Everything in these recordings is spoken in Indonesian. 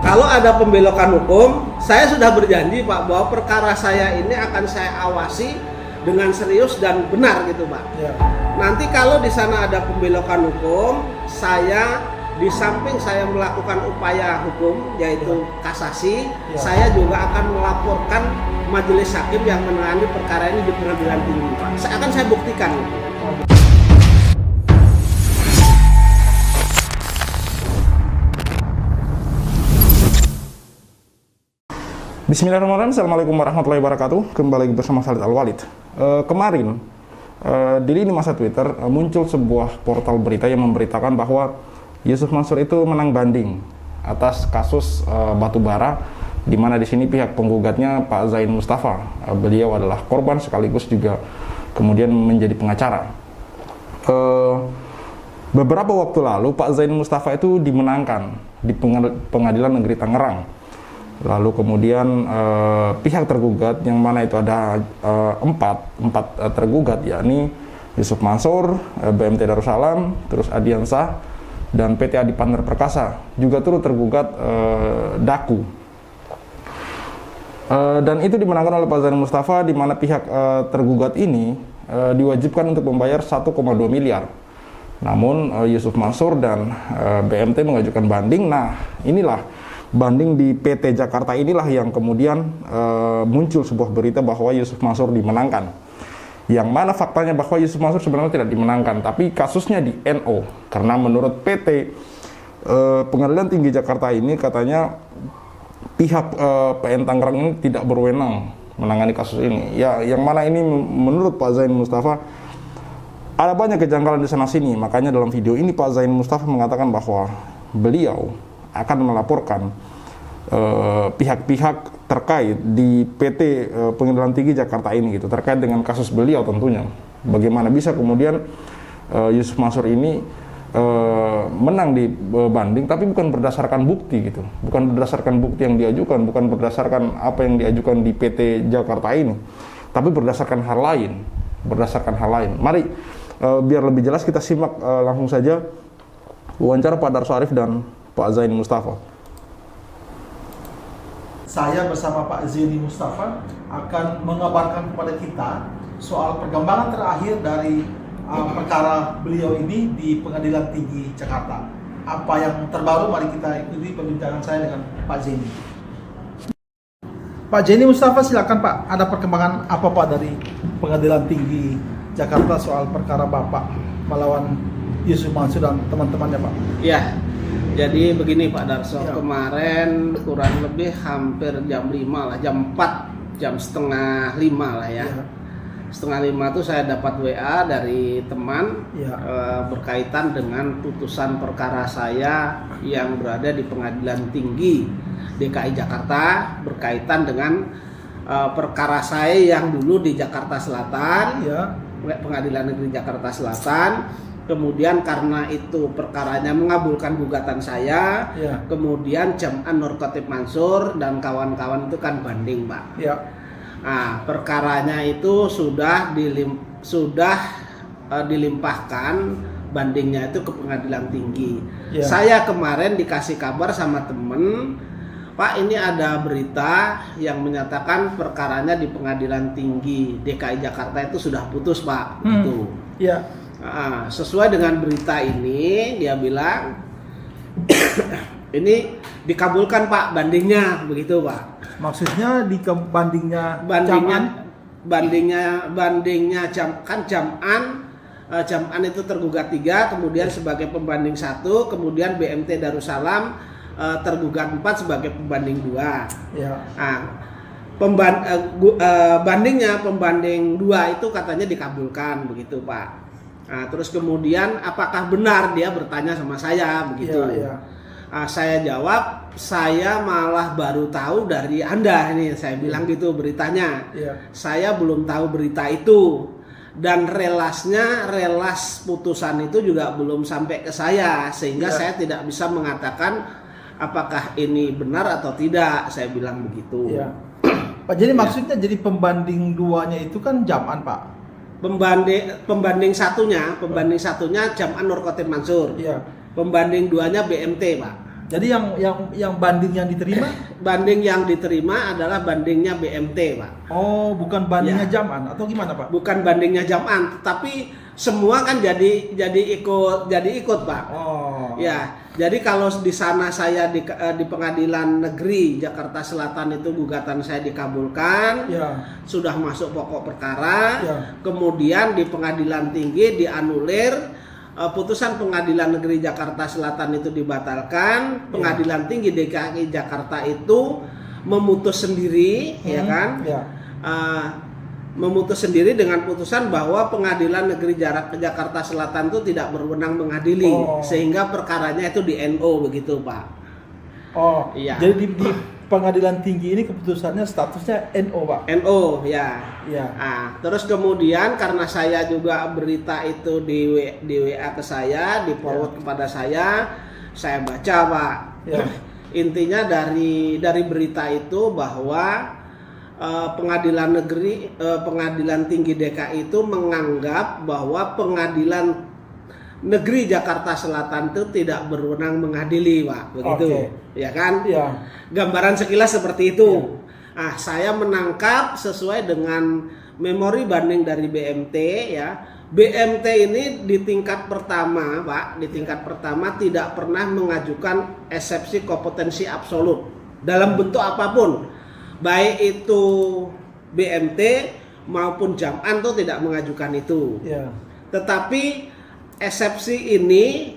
Kalau ada pembelokan hukum, saya sudah berjanji Pak bahwa perkara saya ini akan saya awasi dengan serius dan benar gitu Pak. Ya. Nanti kalau di sana ada pembelokan hukum, saya di samping saya melakukan upaya hukum yaitu kasasi, saya juga akan melaporkan majelis hakim yang menangani perkara ini di pengadilan tinggi Pak. Akan saya buktikan. Bismillahirrahmanirrahim. Assalamualaikum warahmatullahi wabarakatuh. Kembali bersama Khalid Al-Walid. Kemarin di lini masa Twitter muncul sebuah portal berita yang memberitakan bahwa Yusuf Mansur itu menang banding atas kasus batubara, di mana di sini pihak penggugatnya Pak Zain Mustafa. Beliau adalah korban sekaligus juga kemudian menjadi pengacara. Beberapa waktu lalu Pak Zain Mustafa itu dimenangkan di Pengadilan Negeri Tangerang. Lalu kemudian pihak tergugat yang mana itu ada empat tergugat, yakni Yusuf Mansur, BMT Darussalam, terus Adiansah, dan PT Adi Partner Perkasa juga turut tergugat Daku. Dan itu dimenangkan oleh Pak Zain Mustafa, di mana pihak tergugat ini diwajibkan untuk membayar 1,2 miliar. Namun Yusuf Mansur dan BMT mengajukan banding. Nah, inilah banding di PT Jakarta inilah yang kemudian muncul sebuah berita bahwa Yusuf Mansur dimenangkan. Yang mana faktanya bahwa Yusuf Mansur sebenarnya tidak dimenangkan, tapi kasusnya di NO. Karena menurut PT Pengadilan Tinggi Jakarta ini katanya pihak PN Tangerang ini tidak berwenang menangani kasus ini. Ya, yang mana ini menurut Pak Zain Mustafa ada banyak kejanggalan di sana sini. Makanya dalam video ini Pak Zain Mustafa mengatakan bahwa beliau akan melaporkan pihak-pihak terkait di PT Pengadilan Tinggi Jakarta ini gitu, terkait dengan kasus beliau tentunya. Bagaimana bisa kemudian Yusuf Mansur ini menang di banding, tapi bukan berdasarkan bukti gitu, bukan berdasarkan bukti yang diajukan, bukan berdasarkan apa yang diajukan di PT Jakarta ini, tapi berdasarkan hal lain. Mari biar lebih jelas kita simak langsung saja wawancara Pak Darso Arif dan Pak Zain Mustafa. Saya bersama Pak Zain Mustafa akan mengabarkan kepada kita soal perkembangan terakhir dari perkara beliau ini di Pengadilan Tinggi Jakarta. Apa yang terbaru, mari kita ikuti perbincangan saya dengan Pak Zain. Pak Zain Mustafa, silakan Pak. Ada perkembangan apa Pak dari Pengadilan Tinggi Jakarta soal perkara Bapak melawan Yusuf Mansur dan teman-temannya Pak? Ya. Jadi begini Pak Darso, kemarin kurang lebih hampir jam 5 lah, jam 4, jam setengah 5 lah ya. Setengah 5 itu saya dapat WA dari teman berkaitan dengan putusan perkara saya yang berada di Pengadilan Tinggi DKI Jakarta, berkaitan dengan perkara saya yang dulu di Jakarta Selatan, Pengadilan Negeri Jakarta Selatan. Kemudian karena itu perkaranya mengabulkan gugatan saya, kemudian Jam'an Nur Khatib Mansur dan kawan-kawan itu kan banding Pak. Nah, perkaranya itu sudah dilimpahkan bandingnya itu ke Pengadilan Tinggi. Saya kemarin dikasih kabar sama temen, Pak ini ada berita yang menyatakan perkaranya di Pengadilan Tinggi DKI Jakarta itu sudah putus Pak. Gitu. Sesuai dengan berita ini, dia bilang ini dikabulkan Pak bandingnya, begitu Pak. Maksudnya di bandingnya Jam'an itu tergugat 3, kemudian sebagai pembanding 1, kemudian BMT Darussalam tergugat 4 sebagai pembanding 2. Bandingnya pembanding 2 itu katanya dikabulkan, begitu Pak. Nah, terus kemudian apakah benar, dia bertanya sama saya begitu. Saya jawab, saya malah baru tahu dari Anda ini, saya bilang gitu beritanya. Saya belum tahu berita itu, dan relas putusan itu juga belum sampai ke saya, sehingga saya tidak bisa mengatakan apakah ini benar atau tidak, saya bilang begitu. Pak, jadi maksudnya jadi pembanding 2-nya itu kan Jam'an Pak? Pembanding satunya Jam'an Nur Khatib Mansur. Pembanding 2-nya BMT Pak. Jadi yang banding yang diterima? Banding yang diterima adalah bandingnya BMT, Pak. Oh, bukan bandingnya Ya. Jaman atau gimana, Pak? Bukan bandingnya Jaman, tapi semua kan jadi ikut, Pak. Oh. Ya, jadi kalau di sana saya di Pengadilan Negeri Jakarta Selatan itu gugatan saya dikabulkan, Ya. sudah masuk pokok perkara, Ya. kemudian di Pengadilan Tinggi dianulir, putusan Pengadilan Negeri Jakarta Selatan itu dibatalkan, Pengadilan Tinggi DKI Jakarta itu memutus sendiri, ya kan? Ya. Memutus sendiri dengan putusan bahwa Pengadilan Negeri Jakarta Selatan itu tidak berwenang mengadili, sehingga perkaranya itu di NO begitu, Pak. Oh, iya. Jadi di Pengadilan Tinggi ini keputusannya statusnya NO, Pak. NO, ya. Ya. Terus kemudian karena saya juga berita itu di WA ke saya, di forward kepada saya baca, Pak. Ya. Intinya dari berita itu bahwa Pengadilan Tinggi DKI itu menganggap bahwa Pengadilan Negeri Jakarta Selatan itu tidak berwenang mengadili, Pak, begitu, ya kan? Ya. Gambaran sekilas seperti itu. Saya menangkap sesuai dengan memori banding dari BMT, ya. BMT ini di tingkat pertama, Pak, di tingkat pertama tidak pernah mengajukan eksepsi kompetensi absolut dalam bentuk apapun, baik itu BMT maupun Jaman tuh tidak mengajukan itu. Ya. Tetapi eksepsi ini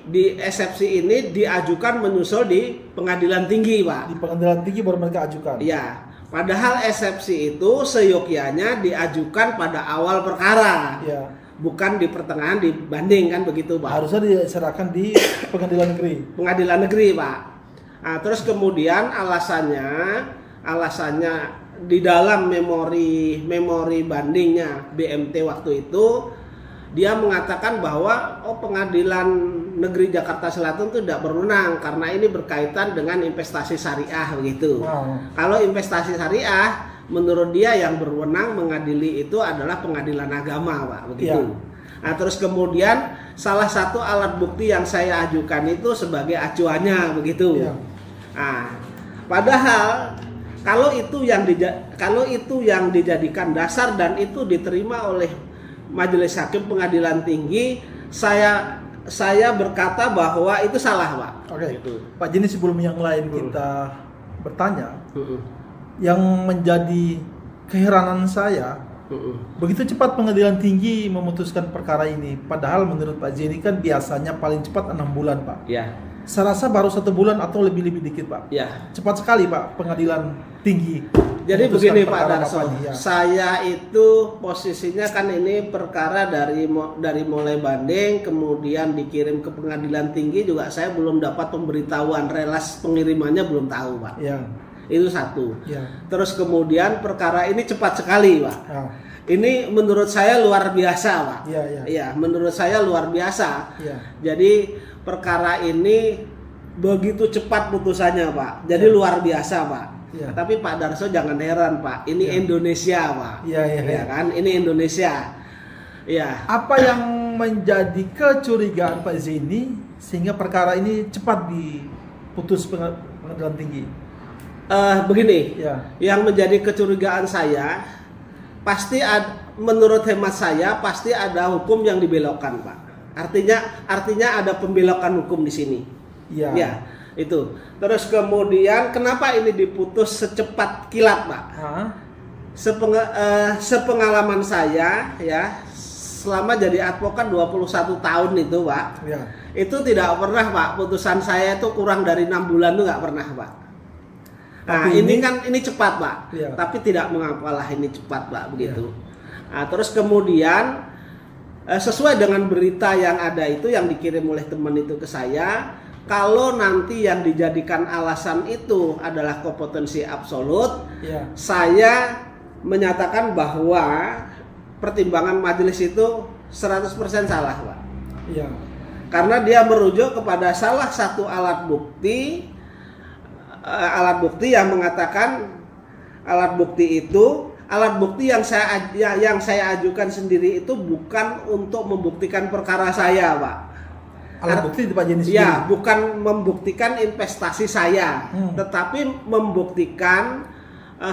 diajukan menyusul di Pengadilan Tinggi, Pak. Di Pengadilan Tinggi baru mereka ajukan. Ya, padahal eksepsi itu seyogyanya diajukan pada awal perkara, bukan di pertengahan dibanding, kan begitu, Pak. Harusnya diserahkan di Pengadilan Negeri. Pengadilan Negeri, Pak. Terus kemudian alasannya di dalam memori bandingnya BMT waktu itu, dia mengatakan bahwa Pengadilan Negeri Jakarta Selatan itu tidak berwenang karena ini berkaitan dengan investasi syariah begitu. Kalau investasi syariah, menurut dia yang berwenang mengadili itu adalah Pengadilan Agama, Pak, begitu. Terus kemudian salah satu alat bukti yang saya ajukan itu sebagai acuannya begitu. Padahal kalau itu yang dijadikan dasar dan itu diterima oleh Majelis Hakim Pengadilan Tinggi, saya berkata bahwa itu salah, Pak. Pak Jeni, sebelum yang lain kita bertanya, yang menjadi keheranan saya, begitu cepat Pengadilan Tinggi memutuskan perkara ini, padahal menurut Pak Jeni kan biasanya paling cepat 6 bulan, Pak. Ya. Saya rasa baru 1 bulan atau lebih dikit, Pak. Ya. Cepat sekali, Pak, Pengadilan Tinggi. Jadi begini, Pak Darso, saya itu posisinya kan ini perkara dari mulai banding kemudian dikirim ke Pengadilan Tinggi juga saya belum dapat pemberitahuan, relas pengirimannya belum tahu, Pak. Itu satu. Terus kemudian perkara ini cepat sekali, Pak. Ini menurut saya luar biasa, Pak. Iya, menurut saya luar biasa. Jadi perkara ini begitu cepat putusannya, Pak. Jadi luar biasa, Pak. Tapi Pak Darso jangan heran, Pak. Ini Indonesia, Pak. Ya kan? Ini Indonesia. Apa yang menjadi kecurigaan Pak Zeni sehingga perkara ini cepat diputus Pengadilan Tinggi? Begini. Yang menjadi kecurigaan saya menurut hemat saya pasti ada hukum yang dibelokkan, Pak. Artinya ada pembelokan hukum di sini. Itu. Terus kemudian kenapa ini diputus secepat kilat, Pak? Sepengalaman saya, ya, selama jadi advokat 21 tahun itu, Pak. Itu tidak pernah, Pak, putusan saya itu kurang dari 6 bulan itu nggak pernah, Pak. Ini cepat, Pak. Tapi tidak mengapalah ini cepat, Pak, begitu. Terus kemudian sesuai dengan berita yang ada itu yang dikirim oleh teman itu ke saya, kalau nanti yang dijadikan alasan itu adalah kompetensi absolut, saya menyatakan bahwa pertimbangan majelis itu 100% salah, Pak. Karena dia merujuk kepada salah satu alat bukti yang mengatakan alat bukti yang saya ajukan sendiri itu bukan untuk membuktikan perkara saya, Pak. Alat bukti di Pak Jeni sendiri. Ya, bukan membuktikan investasi saya, tetapi membuktikan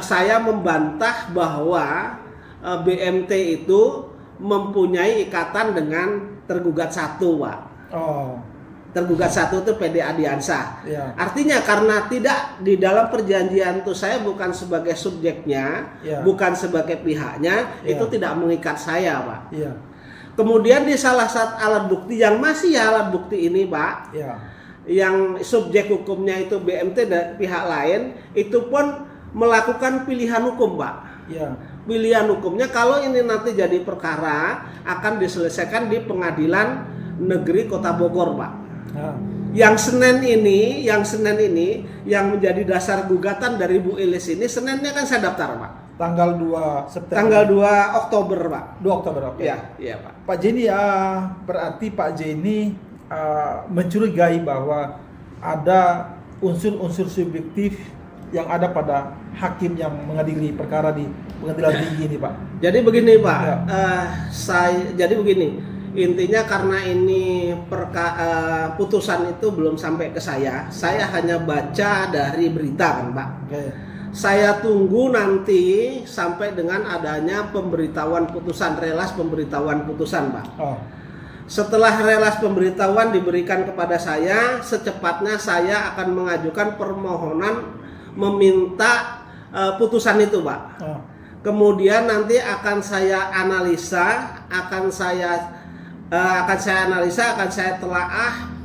saya membantah bahwa BMT itu mempunyai ikatan dengan tergugat satu, Pak. Oh. Tergugat satu itu PD Adiansa. Ya. Artinya karena tidak di dalam perjanjian itu saya bukan sebagai subjeknya, Ya. bukan sebagai pihaknya, Ya. itu tidak mengikat saya, Pak. Iya. Kemudian di salah satu alat bukti yang masih alat bukti ini, Pak, Iya. yang subjek hukumnya itu BMT dan pihak lain, itu pun melakukan pilihan hukum, Pak. Iya. Pilihan hukumnya kalau ini nanti jadi perkara akan diselesaikan di Pengadilan Negeri Kota Bogor, Pak. Ya. Yang Senin ini yang menjadi dasar gugatan dari Bu Ilis ini, Seninnya kan saya daftar, Pak. Tanggal 2 September. Tanggal 2 Oktober, Pak. 2 Oktober, oke. Iya, Pak. Pak Jeni, berarti Pak Jeni mencurigai bahwa ada unsur-unsur subjektif yang ada pada hakim yang mengadili perkara di pengadilan tinggi ini, Pak. Jadi begini, Pak. Ya. Jadi begini. Intinya karena ini putusan itu belum sampai ke saya hanya baca dari berita kan, Pak. Oke. Saya tunggu nanti sampai dengan adanya pemberitahuan putusan, relas pemberitahuan putusan, Pak. Oh. Setelah relas pemberitahuan diberikan kepada saya, secepatnya saya akan mengajukan permohonan meminta putusan itu, Pak. Oh. Kemudian nanti akan saya analisa, akan saya telaah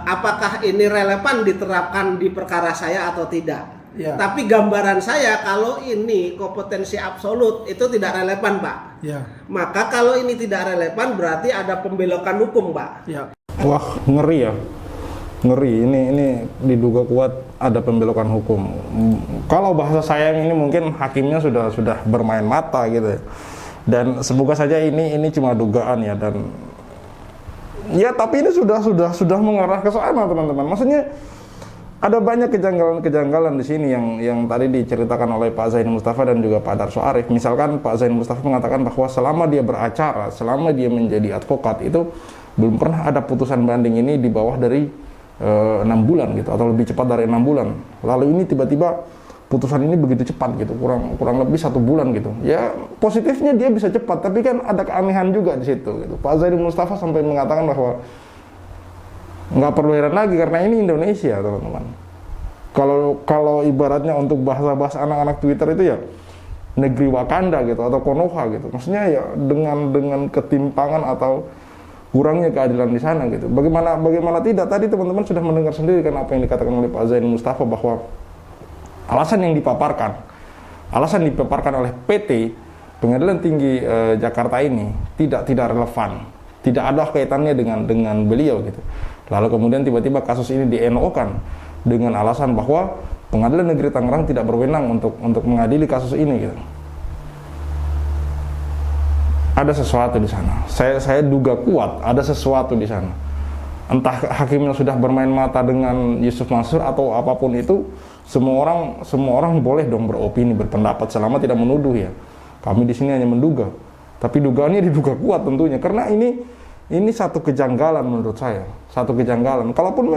apakah ini relevan diterapkan di perkara saya atau tidak. Ya. Tapi gambaran saya kalau ini kompetensi absolut itu tidak relevan, Pak. Ya. Maka kalau ini tidak relevan berarti ada pembelokan hukum, Pak. Ya. Wah, ngeri ya. Ngeri, ini diduga kuat ada pembelokan hukum. Kalau bahasa saya ini mungkin hakimnya sudah bermain mata gitu ya. Dan semoga saja ini cuma dugaan ya, dan ya tapi ini sudah mengarah ke sana, teman-teman. Maksudnya ada banyak kejanggalan di sini yang tadi diceritakan oleh Pak Zaini Mustafa dan juga Pak Darso Arif. Misalkan Pak Zaini Mustafa mengatakan bahwa selama dia beracara, selama dia menjadi advokat itu belum pernah ada putusan banding ini di bawah dari 6 bulan gitu, atau lebih cepat dari 6 bulan. Lalu ini tiba-tiba putusan ini begitu cepat gitu, kurang lebih 1 bulan gitu. Ya positifnya dia bisa cepat, tapi kan ada keanehan juga di situ gitu. Pak Zaini Mustafa sampai mengatakan bahwa nggak perlu heran lagi karena ini Indonesia, teman-teman. Kalau ibaratnya untuk bahasa anak-anak Twitter itu ya negeri Wakanda gitu atau Konoha gitu. Maksudnya ya dengan ketimpangan atau kurangnya keadilan di sana gitu. Bagaimana tidak, tadi teman-teman sudah mendengar sendiri kan apa yang dikatakan oleh Pak Zaini Mustafa bahwa alasan dipaparkan oleh PT Pengadilan Tinggi Jakarta ini tidak relevan, tidak ada kaitannya dengan beliau gitu. Lalu kemudian tiba-tiba kasus ini di-NO-kan dengan alasan bahwa Pengadilan Negeri Tangerang tidak berwenang untuk mengadili kasus ini gitu. Ada sesuatu di sana. Saya duga kuat ada sesuatu di sana. Entah hakimnya sudah bermain mata dengan Yusuf Mansur atau apapun itu, semua orang boleh dong beropini, berpendapat selama tidak menuduh ya. Kami di sini hanya menduga. Tapi dugaannya diduga kuat tentunya karena ini satu kejanggalan menurut saya, satu kejanggalan. Kalaupun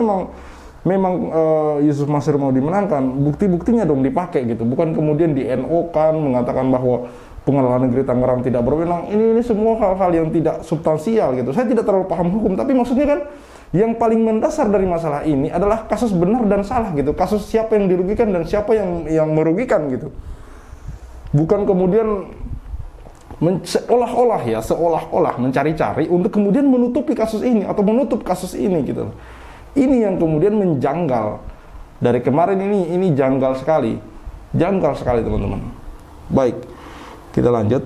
memang Yusuf Mansur mau dimenangkan, bukti-buktinya dong dipakai gitu, bukan kemudian di-NO-kan mengatakan bahwa Pengadilan Negeri Tangerang tidak berwenang. Ini semua hal-hal yang tidak substansial gitu. Saya tidak terlalu paham hukum, tapi maksudnya kan yang paling mendasar dari masalah ini adalah kasus benar dan salah gitu, kasus siapa yang dirugikan dan siapa yang merugikan gitu. Bukan kemudian seolah-olah mencari-cari untuk kemudian menutupi kasus ini atau menutup kasus ini gitu. Ini yang kemudian menjanggal. Dari kemarin ini janggal sekali teman-teman. Baik, kita lanjut.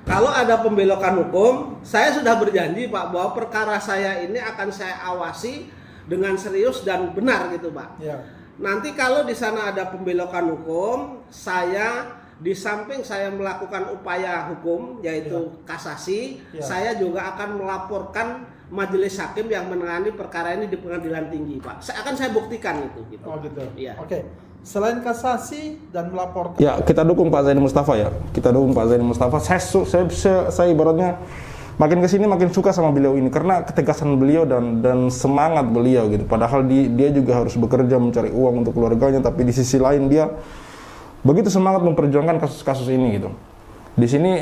Kalau ada pembelokan hukum, saya sudah berjanji, Pak, bahwa perkara saya ini akan saya awasi dengan serius dan benar gitu, Pak. Ya. Nanti kalau di sana ada pembelokan hukum, saya di samping saya melakukan upaya hukum yaitu kasasi, saya juga akan melaporkan majelis hakim yang menangani perkara ini di Pengadilan Tinggi, Pak. Akan saya buktikan itu gitu. Oh gitu. Iya. Oke. Selain kasasi dan melaporkan. Ya, kita dukung Pak Zaini Mustafa ya. Kita dukung Pak Zaini Mustafa. Saya ibaratnya makin kesini makin suka sama beliau ini karena ketegasan beliau dan semangat beliau gitu. Padahal dia juga harus bekerja mencari uang untuk keluarganya, tapi di sisi lain dia begitu semangat memperjuangkan kasus-kasus ini gitu. Di sini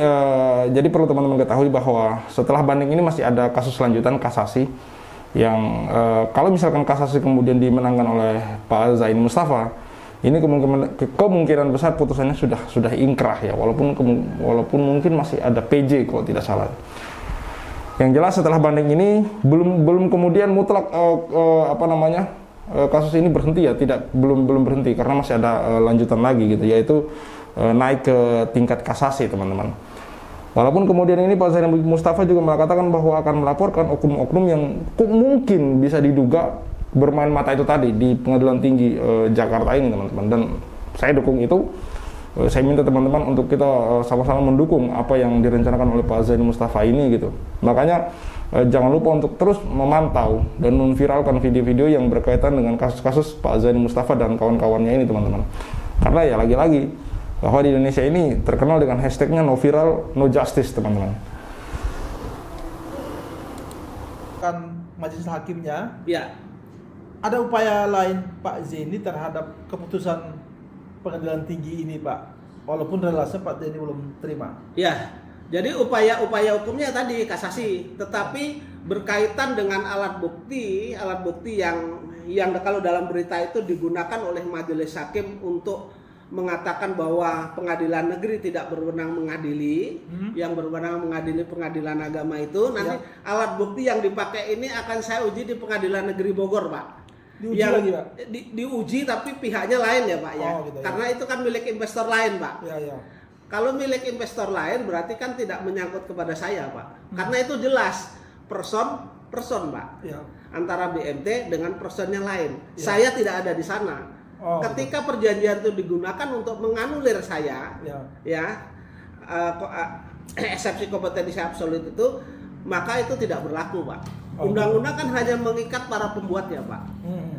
jadi perlu teman-teman ketahui bahwa setelah banding ini masih ada kasus lanjutan kasasi yang kalau misalkan kasasi kemudian dimenangkan oleh Pak Zaini Mustafa, ini kemungkinan besar putusannya sudah ingkrah ya, walaupun mungkin masih ada PJ kalau tidak salah. Yang jelas setelah banding ini belum kemudian mutlak kasus ini berhenti ya, belum berhenti karena masih ada lanjutan lagi gitu, yaitu naik ke tingkat kasasi teman-teman. Walaupun kemudian ini Pak Zaini Mustafa juga mengatakan bahwa akan melaporkan oknum-oknum yang mungkin bisa diduga bermain mata itu tadi di Pengadilan Tinggi Jakarta ini teman-teman, dan saya dukung itu. Saya minta teman-teman untuk kita sama-sama mendukung apa yang direncanakan oleh Pak Zaini Mustafa ini gitu. Makanya jangan lupa untuk terus memantau dan memviralkan video-video yang berkaitan dengan kasus-kasus Pak Zaini Mustafa dan kawan-kawannya ini teman-teman. Karena ya lagi-lagi bahwa di Indonesia ini terkenal dengan hashtagnya no viral, no justice teman-teman. Kan majelis hakimnya, Ya. ada upaya lain Pak Zaini terhadap keputusan Pengadilan Tinggi ini Pak, walaupun relasi Pak Zaini belum terima. Ya, jadi upaya hukumnya tadi kasasi, tetapi berkaitan dengan alat bukti yang kalau dalam berita itu digunakan oleh majelis hakim untuk mengatakan bahwa pengadilan negeri tidak berwenang mengadili, yang berwenang mengadili pengadilan agama itu, nanti alat bukti yang dipakai ini akan saya uji di Pengadilan Negeri Bogor, Pak. Diuji yang lagi, Pak? Diuji tapi pihaknya lain ya Pak ya, Gitu, karena itu kan milik investor lain Pak. Ya. Kalau milik investor lain berarti kan tidak menyangkut kepada saya Pak, karena itu jelas person Pak, antara BMT dengan person yang lain. Saya tidak ada di sana. Ketika perjanjian itu digunakan untuk menganulir saya, eksepsi kompetensi absolut itu, maka itu tidak berlaku Pak. Undang-undang kan hanya mengikat para pembuatnya Pak.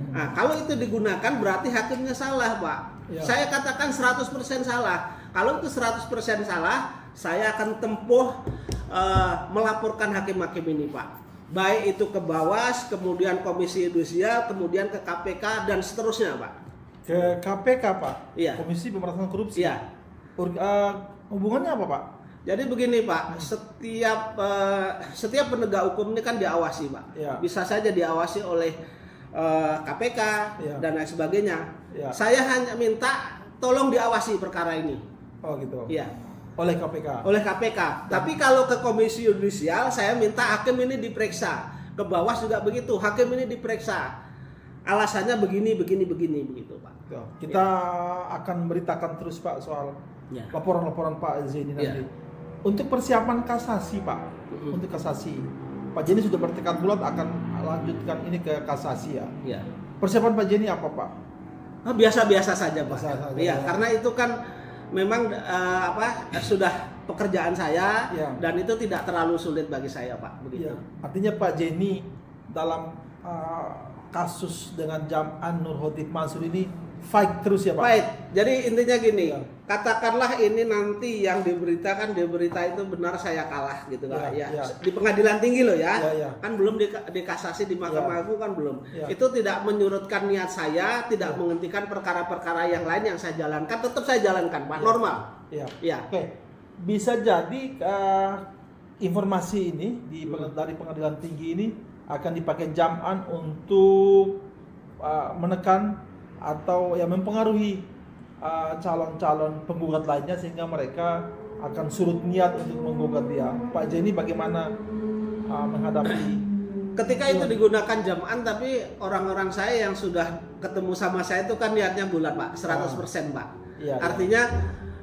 Nah, kalau itu digunakan berarti hakimnya salah Pak. Saya katakan 100% salah. Kalau itu 100% salah, saya akan tempuh melaporkan hakim-hakim ini Pak. Baik itu ke Bawas, kemudian Komisi Yudisial, kemudian ke KPK dan seterusnya Pak. Ke KPK Pak? Iya. Komisi Pemberantasan Korupsi? Iya. Hubungannya apa Pak? Jadi begini Pak, setiap penegak hukum ini kan diawasi Pak. Bisa saja diawasi oleh KPK dan lain sebagainya. Saya hanya minta tolong diawasi perkara ini. Oh gitu. Iya. Oleh KPK. Oleh KPK. Tapi kalau ke Komisi Yudisial, saya minta hakim ini diperiksa. Ke Bawas juga begitu, hakim ini diperiksa. Alasannya begini begitu Pak. Kita akan beritakan terus Pak soal laporan-laporan Pak Zaini nanti. Untuk persiapan kasasi Pak, untuk kasasi, Pak Zaini sudah bertekad bulat akan lanjutkan ini ke kasasi ya. Persiapan Pak Zaini apa Pak? Biasa-biasa saja Pak. Iya, karena itu kan memang sudah pekerjaan saya dan itu tidak terlalu sulit bagi saya Pak. Begitu. Artinya Pak Zaini dalam kasus dengan Jam'an Nur Khotif Mansur ini fight terus ya Pak? Fight. Jadi intinya gini, katakanlah ini nanti yang di berita itu benar saya kalah gitu kan di Pengadilan Tinggi loh kan belum di kasasi di Mahkamah Agung kan belum. Itu tidak menyurutkan niat saya, tidak menghentikan perkara-perkara yang lain yang saya jalankan, tetap saya jalankan Pak, normal. Oke. Bisa jadi informasi ini dari Pengadilan Tinggi ini akan dipakai Jam'an untuk menekan atau mempengaruhi calon-calon penggugat lainnya sehingga mereka akan surut niat untuk menggugat dia. Pak Zaini bagaimana menghadapi ketika itu digunakan Jam'an, tapi orang-orang saya yang sudah ketemu sama saya itu kan niatnya bulat Pak, 100% Pak.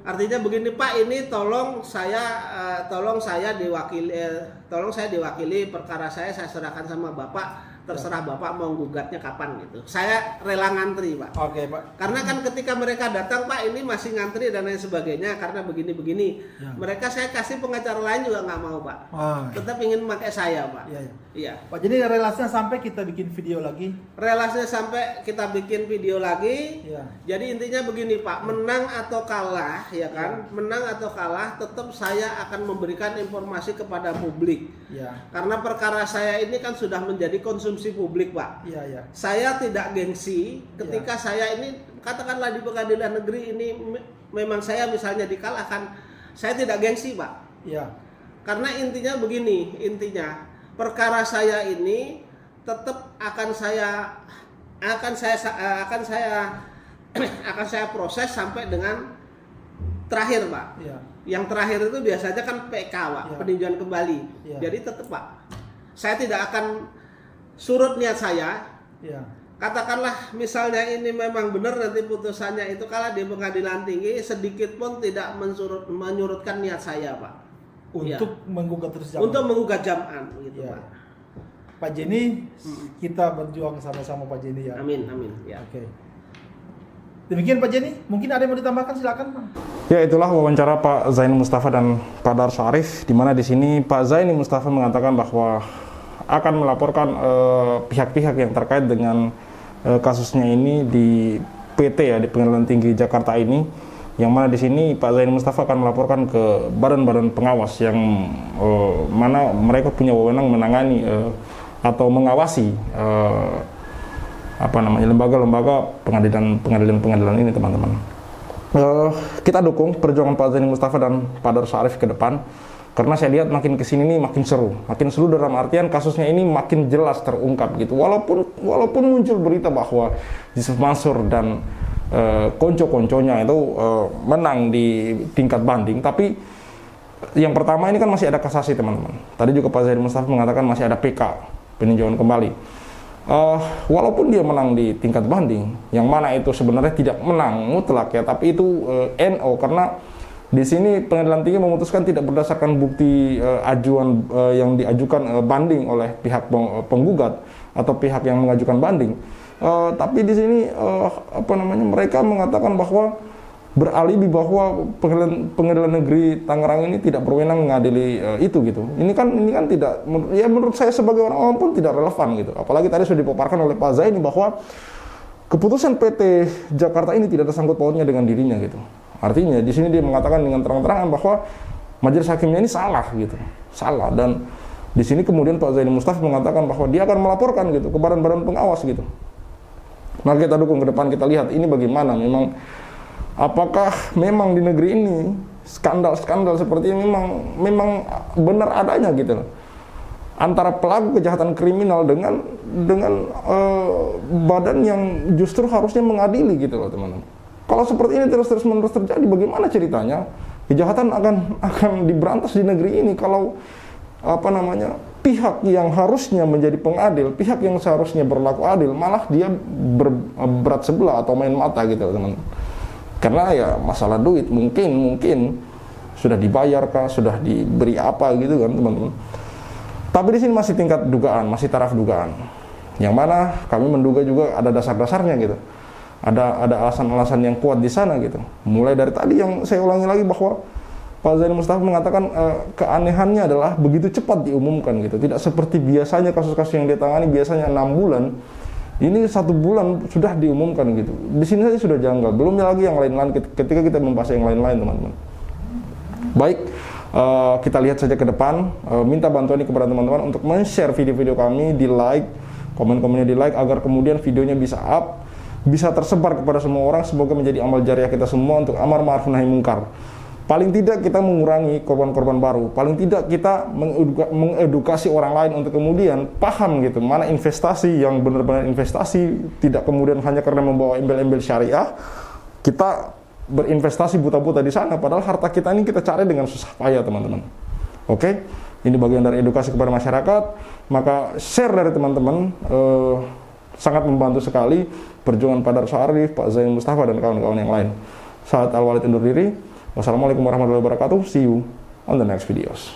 Artinya begini Pak, ini tolong saya diwakili perkara saya serahkan sama Bapak. terserah Bapak mau gugatnya kapan gitu. Saya rela ngantri, Pak. Oke, Pak. Karena kan ketika mereka datang, Pak, ini masih ngantri dan lain sebagainya karena begini-begini. Ya. Mereka saya kasih pengacara lain juga nggak mau, Pak. Tetap ingin pakai saya, Pak. Iya, iya. Iya. Pak, jadi relasinya sampai kita bikin video lagi. Relasinya sampai kita bikin video lagi. Iya. Jadi intinya begini, Pak, menang atau kalah, ya kan? Menang atau kalah, tetap saya akan memberikan informasi kepada publik. Iya. Karena perkara saya ini kan sudah menjadi konsumsi publik, Pak. Iya, iya. Saya tidak gengsi ketika saya ini katakanlah di pengadilan negeri ini memang saya misalnya dikalahkan, saya tidak gengsi, Pak. Iya. Karena intinya begini, intinya perkara saya ini tetap akan saya proses sampai dengan terakhir, Pak. Iya. Yang terakhir itu biasanya kan PK, Pak, Iya. peninjauan kembali. Iya. Jadi tetap, Pak, saya tidak akan surut niat saya. Iya. Katakanlah misalnya ini memang benar nanti putusannya itu kalah di pengadilan tinggi, sedikit pun tidak menyurutkan niat saya, Pak. Untuk menggugat terus zaman. Untuk menggugat jam'an gitu, Iya. Pak. Pak Jenny, kita berjuang sama-sama Pak Jenny ya. Amin, amin. Ya. Oke. Demikian Pak Jenny, mungkin ada yang mau ditambahkan, silakan Pak. Ya, itulah wawancara Pak Zaini Mustafa dan Pak Darso Arif, di mana di sini Pak Zaini Mustafa mengatakan bahwa akan melaporkan pihak-pihak yang terkait dengan kasusnya ini di PT ya, di Pengadilan Tinggi Jakarta ini, yang mana di sini Pak Zaini Mustafa akan melaporkan ke badan-badan pengawas yang mana mereka punya wewenang menangani atau mengawasi lembaga-lembaga pengadilan ini, teman-teman. Kita dukung perjuangan Pak Zaini Mustafa dan Pak Darso Arif ke depan, karena saya lihat makin kesini nih makin seru dalam artian kasusnya ini makin jelas terungkap gitu. Walaupun muncul berita bahwa Yusuf Mansur dan konco-konconya itu menang di tingkat banding, tapi yang pertama ini kan masih ada kasasi, teman-teman. Tadi juga Pak Zaini Mustafa mengatakan masih ada PK, peninjauan kembali. Walaupun dia menang di tingkat banding, yang mana itu sebenarnya tidak menang mutlak ya, tapi itu NO, karena di sini Pengadilan Tinggi memutuskan tidak berdasarkan bukti ajuan yang diajukan banding oleh pihak penggugat atau pihak yang mengajukan banding. Tapi di sini mereka mengatakan bahwa beralibi bahwa Pengadilan Negeri Tangerang ini tidak berwenang mengadili itu gitu. Ini kan tidak, ya menurut saya sebagai orang awam pun tidak relevan gitu. Apalagi tadi sudah dipaparkan oleh Pak Zaini bahwa keputusan PT Jakarta ini tidak ada sangkut pautnya dengan dirinya gitu. Artinya di sini dia mengatakan dengan terang-terangan bahwa majelis hakimnya ini salah gitu, salah. Dan di sini kemudian Pak Zaini Mustafa mengatakan bahwa dia akan melaporkan gitu ke badan-badan pengawas gitu. Maka kita dukung ke depan, kita lihat ini bagaimana, apakah memang di negeri ini skandal-skandal seperti ini memang benar adanya gitu loh, antara pelaku kejahatan kriminal dengan badan yang justru harusnya mengadili gitu loh, teman-teman. Kalau seperti ini terus-menerus terjadi, bagaimana ceritanya? Kejahatan akan diberantas di negeri ini kalau pihak yang harusnya menjadi pengadil, pihak yang seharusnya berlaku adil, malah dia berat sebelah atau main mata gitu, teman. Karena ya masalah duit, mungkin sudah dibayar kah, sudah diberi apa gitu kan, teman-teman. Tapi di sini masih tingkat dugaan, masih taraf dugaan. Yang mana kami menduga juga ada dasar-dasarnya gitu. Ada alasan-alasan yang kuat di sana gitu. Mulai dari tadi yang saya ulangi lagi bahwa Pak Zaini Mustafa mengatakan keanehannya adalah begitu cepat diumumkan gitu. Tidak seperti biasanya kasus-kasus yang ditangani biasanya 6 bulan. Ini 1 bulan sudah diumumkan gitu. Di sini saja sudah janggal. Belum lagi yang lain-lain ketika kita membahas yang lain-lain, teman-teman. Baik, kita lihat saja ke depan. Minta bantuan kepada teman-teman untuk men-share video-video kami, di like, komen-komennya di like, agar kemudian videonya bisa up, bisa tersebar kepada semua orang. Semoga menjadi amal jariah kita semua untuk amar ma'ruf nahi mungkar. Paling tidak kita mengurangi korban-korban baru, paling tidak kita mengedukasi orang lain untuk kemudian paham gitu, mana investasi yang benar-benar investasi, tidak kemudian hanya karena membawa embel-embel syariah kita berinvestasi buta-buta di sana, padahal harta kita ini kita cari dengan susah payah, teman-teman. Oke, ini bagian dari edukasi kepada masyarakat. Maka share dari teman-teman sangat membantu sekali perjuangan Pak Darso Arif, Pak Zaini Mustafa dan kawan-kawan yang lain. Saat Al-Walid undur diri. Wassalamualaikum warahmatullahi wabarakatuh. See you on the next videos.